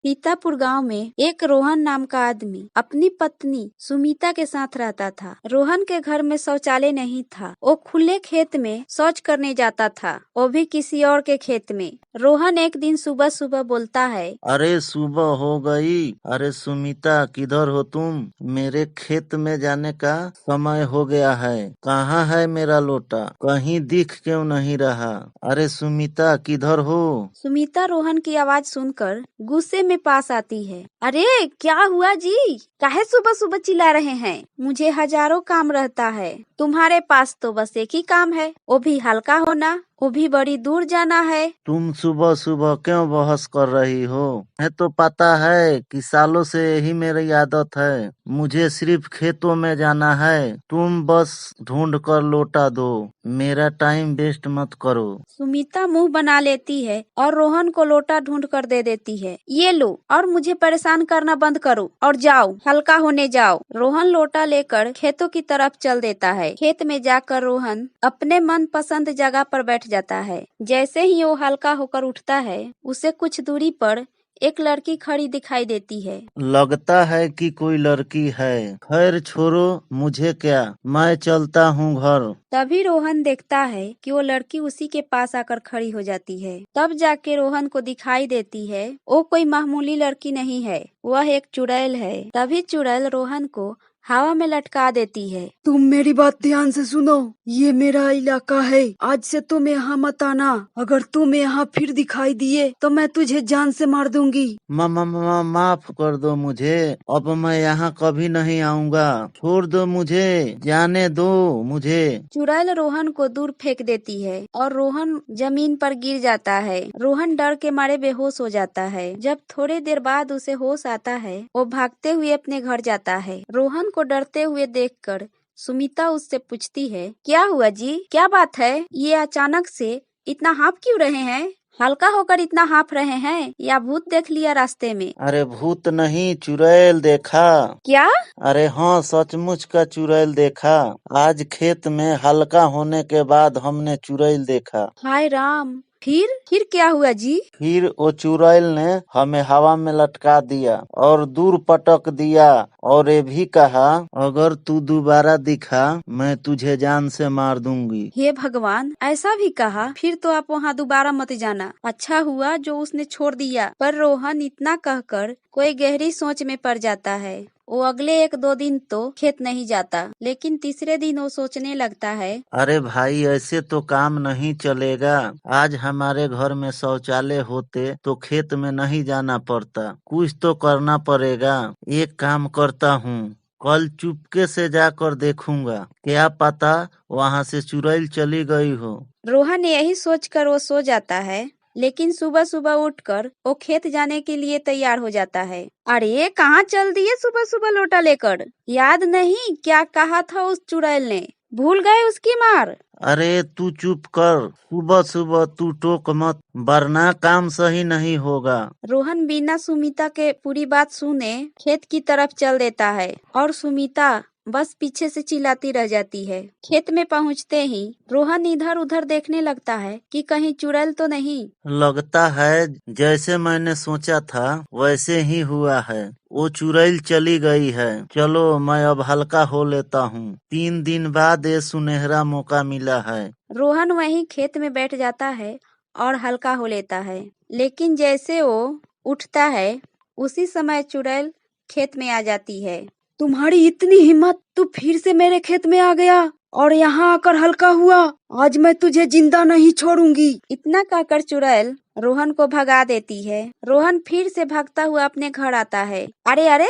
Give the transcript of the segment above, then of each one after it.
सीतापुर गांव में एक रोहन नाम का आदमी अपनी पत्नी सुमिता के साथ रहता था। रोहन के घर में शौचालय नहीं था। वो खुले खेत में शौच करने जाता था, वो भी किसी और के खेत में। रोहन एक दिन सुबह सुबह बोलता है, अरे सुबह हो गई। अरे सुमिता, किधर हो तुम? मेरे खेत में जाने का समय हो गया है। कहाँ है मेरा लोटा? कहीं दिख क्यों नहीं रहा? अरे सुमिता, किधर हो? सुमिता रोहन की आवाज सुनकर गुस्से में पास आती है। अरे क्या हुआ जी? काहे सुबह सुबह चिल्ला रहे हैं? मुझे हजारों काम रहता है, तुम्हारे पास तो बस एक ही काम है, वो भी हल्का होना, वो भी बड़ी दूर जाना है। तुम सुबह सुबह क्यों बहस कर रही हो? है तो पता है कि सालों से यही मेरी आदत है। मुझे सिर्फ खेतों में जाना है। तुम बस ढूंढ कर लौटा दो। मेरा टाइम वेस्ट मत करो। सुमिता मुंह बना लेती है और रोहन को लोटा ढूंढ कर दे देती है। ये लो और मुझे परेशान करना बंद करो और जाओ, हल्का होने जाओ। रोहन लोटा लेकर खेतों की तरफ चल देता है। खेत में जाकर रोहन अपने मन पसंद जगह पर बैठ जाता है। जैसे ही वो हल्का होकर उठता है, उसे कुछ दूरी पर एक लड़की खड़ी दिखाई देती है। लगता है कि कोई लड़की है। खैर छोड़ो, मुझे क्या, मैं चलता हूँ घर। तभी रोहन देखता है कि वो लड़की उसी के पास आकर खड़ी हो जाती है। तब जाके रोहन को दिखाई देती है वो कोई मामूली लड़की नहीं है, वह एक चुड़ैल है। तभी चुड़ैल रोहन को हवा में लटका देती है। तुम मेरी बात ध्यान से सुनो, ये मेरा इलाका है। आज से तुम यहाँ मत आना। अगर तुम यहाँ फिर दिखाई दिए तो मैं तुझे जान से मार दूंगी। माफ कर दो मुझे। अब मैं यहाँ कभी नहीं आऊँगा। छोड़ दो मुझे, जाने दो मुझे। चुड़ैल रोहन को दूर फेंक देती है और रोहन जमीन पर गिर जाता है। रोहन डर के मारे बेहोश हो जाता है। जब थोड़ी देर बाद उसे होश आता है, वो भागते हुए अपने घर जाता है। रोहन को डरते हुए देखकर सुमिता उससे पूछती है, क्या हुआ जी? क्या बात है? ये अचानक से इतना हाँफ क्यों रहे हैं? हल्का होकर इतना हाँफ रहे हैं या भूत देख लिया रास्ते में? अरे भूत नहीं, चुड़ैल देखा। क्या? अरे हाँ, सचमुच का चुड़ैल देखा। आज खेत में हल्का होने के बाद हमने चुड़ैल देखा। हाय राम, फिर क्या हुआ जी? फिर वो चुड़ैल ने हमें हवा में लटका दिया और दूर पटक दिया, और ये भी कहा, अगर तू दोबारा दिखा मैं तुझे जान से मार दूंगी। हे भगवान, ऐसा भी कहा? फिर तो आप वहाँ दोबारा मत जाना। अच्छा हुआ जो उसने छोड़ दिया। पर रोहन इतना कहकर कोई गहरी सोच में पड़ जाता है। वो अगले 1-2 दिन तो खेत नहीं जाता, लेकिन तीसरे दिन वो सोचने लगता है, अरे भाई, ऐसे तो काम नहीं चलेगा। आज हमारे घर में शौचालय होते तो खेत में नहीं जाना पड़ता। कुछ तो करना पड़ेगा। एक काम करता हूँ, कल चुपके से जाकर देखूंगा। क्या पता वहाँ से चुड़ैल चली गई हो। रोहन यही सोचकर वो सो जाता है। लेकिन सुबह सुबह उठकर वो खेत जाने के लिए तैयार हो जाता है। अरे कहाँ चल दिए सुबह सुबह लोटा लेकर? याद नहीं क्या कहा था उस चुड़ैल ने? भूल गए उसकी मार? अरे तू चुप कर। सुबह सुबह तू टोक मत, वरना काम सही नहीं होगा। रोहन बिना सुमिता के पूरी बात सुने खेत की तरफ चल देता है और सुमिता बस पीछे से चिल्लाती रह जाती है। खेत में पहुंचते ही रोहन इधर उधर देखने लगता है कि कहीं चुड़ैल तो नहीं। लगता है जैसे मैंने सोचा था वैसे ही हुआ है। वो चुड़ैल चली गई है। चलो मैं अब हल्का हो लेता हूँ। 3 दिन बाद ये सुनहरा मौका मिला है। रोहन वहीं खेत में बैठ जाता है और हल्का हो लेता है। लेकिन जैसे वो उठता है, उसी समय चुड़ैल खेत में आ जाती है। तुम्हारी इतनी हिम्मत, तू फिर से मेरे खेत में आ गया और यहाँ आकर हल्का हुआ। आज मैं तुझे जिंदा नहीं छोड़ूंगी। इतना कहकर चुड़ैल रोहन को भगा देती है। रोहन फिर से भागता हुआ अपने घर आता है। अरे अरे,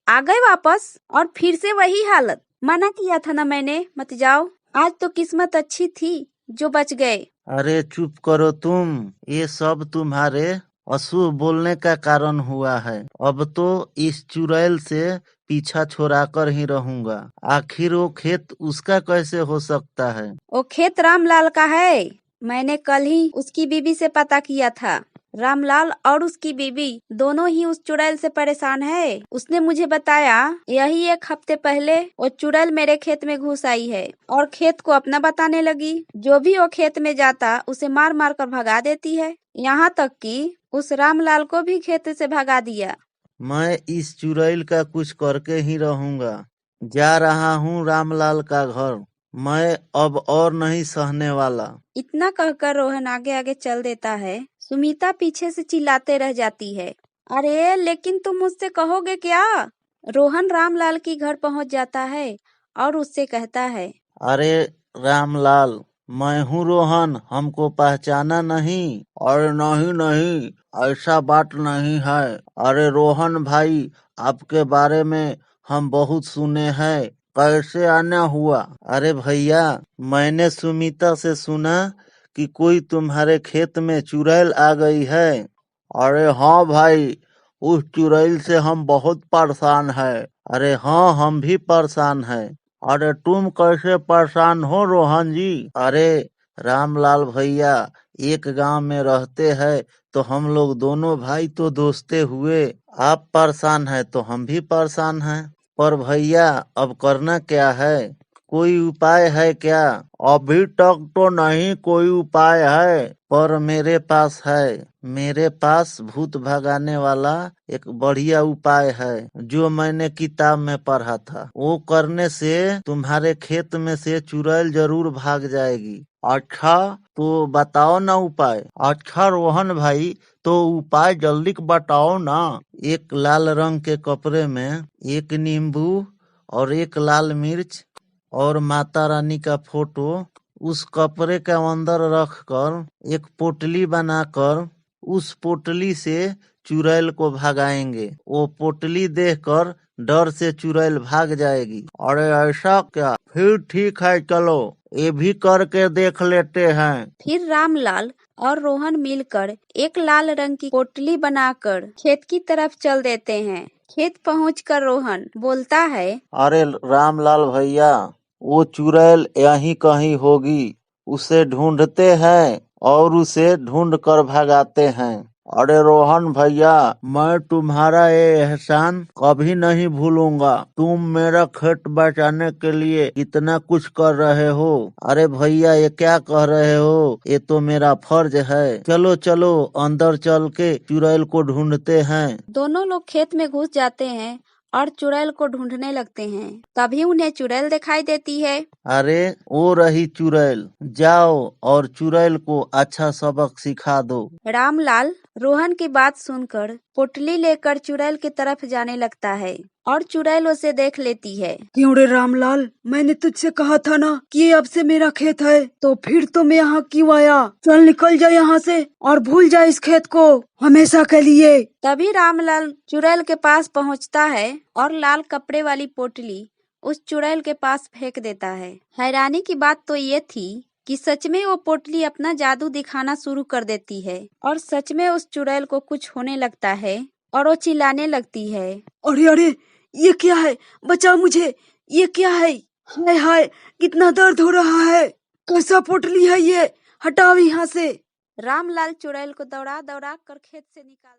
आ गए वापस और फिर से वही हालत। मना किया था ना मैंने, मत जाओ। आज तो किस्मत अच्छी थी जो बच गए। अरे चुप करो तुम। ये सब तुम्हारे अशुभ बोलने का कारण हुआ है। अब तो इस चुड़ैल से पीछा छोड़ाकर ही रहूंगा। आखिर वो खेत उसका कैसे हो सकता है? वो खेत रामलाल का है। मैंने कल ही उसकी बीबी से पता किया था। रामलाल और उसकी बीबी दोनों ही उस चुड़ैल से परेशान है। उसने मुझे बताया यही 1 हफ्ते पहले वो चुड़ैल मेरे खेत में घुस आई है और खेत को अपना बताने लगी। जो भी वो खेत में जाता उसे मार मार कर भगा देती है। यहाँ तक कि उस रामलाल को भी खेत से भगा दिया। मैं इस चुड़ैल का कुछ करके ही रहूंगा। जा रहा हूँ रामलाल का घर। मैं अब और नहीं सहने वाला। इतना कहकर रोहन आगे आगे चल देता है। सुमिता पीछे से चिल्लाते रह जाती है, अरे लेकिन तुम मुझसे कहोगे क्या? रोहन रामलाल की घर पहुंच जाता है और उससे कहता है, अरे रामलाल, मैं हूँ रोहन, हमको पहचाना नहीं? अरे नहीं नहीं, ऐसा बात नहीं है। अरे रोहन भाई, आपके बारे में हम बहुत सुने हैं, कैसे आना हुआ? अरे भैया, मैंने सुमिता से सुना कि कोई तुम्हारे खेत में चुड़ैल आ गई है। अरे हाँ भाई, उस चुड़ैल से हम बहुत परेशान हैं। अरे हाँ, हम भी परेशान हैं। अरे तुम कैसे परेशान हो रोहन जी? अरे रामलाल भैया, एक गांव में रहते हैं तो हम लोग दोनों भाई तो दोस्ते हुए। आप परेशान हैं तो हम भी परेशान हैं। पर भैया, अब करना क्या है? कोई उपाय है क्या? अभी तक तो नहीं कोई उपाय है, पर मेरे पास है। मेरे पास भूत भगाने वाला एक बढ़िया उपाय है, जो मैंने किताब में पढ़ा था। वो करने से तुम्हारे खेत में से चुड़ैल जरूर भाग जाएगी। अच्छा, तो बताओ ना उपाय। अच्छा रोहन भाई, तो उपाय जल्दी बताओ ना। एक लाल रंग के कपड़े में एक नींबू और एक लाल मिर्च और माता रानी का फोटो उस कपड़े के अंदर रखकर एक पोटली बनाकर उस पोटली से चुड़ैल को भगाएंगे। वो पोटली देखकर डर से चुड़ैल भाग जाएगी। अरे ऐसा क्या? फिर ठीक है, चलो ये भी करके देख लेते हैं। फिर रामलाल और रोहन मिलकर एक लाल रंग की पोटली बनाकर खेत की तरफ चल देते हैं। खेत पहुंचकर रोहन बोलता है, अरे रामलाल भैया, वो चुड़ैल यहीं कहीं होगी। उसे ढूंढते हैं और उसे ढूंढ कर भगाते हैं। अरे रोहन भैया, मैं तुम्हारा ये एहसान कभी नहीं भूलूंगा। तुम मेरा खेत बचाने के लिए इतना कुछ कर रहे हो। अरे भैया, ये क्या कह रहे हो? ये तो मेरा फर्ज है। चलो चलो, अंदर चल के चुड़ैल को ढूंढते हैं। दोनों लोग खेत में घुस जाते हैं और चुड़ैल को ढूंढने लगते हैं। तभी उन्हें चुड़ैल दिखाई देती है। अरे वो रही चुड़ैल, जाओ और चुड़ैल को अच्छा सबक सिखा दो। रामलाल रोहन की बात सुनकर पोटली लेकर चुड़ैल की तरफ जाने लगता है और चुड़ैल उसे देख लेती है। क्यों रे रामलाल, मैंने तुझसे कहा था ना कि ये अब से मेरा खेत है, तो फिर तुम यहाँ क्यों आया? चल निकल जा यहाँ से और भूल जा इस खेत को हमेशा के लिए। तभी रामलाल चुड़ैल के पास पहुँचता है और लाल कपड़े वाली पोटली उस चुड़ैल के पास फेंक देता है। हैरानी की बात तो ये थी कि सच में वो पोटली अपना जादू दिखाना शुरू कर देती है और सच में उस चुड़ैल को कुछ होने लगता है और वो चिल्लाने लगती है, अरे अरे, ये क्या है? बचाओ मुझे, ये क्या है? हाय हाय, कितना दर्द हो रहा है। कैसा पोटली है ये? हटाओ यहाँ से। रामलाल चुड़ैल को दौड़ा दौड़ा कर खेत से निकाल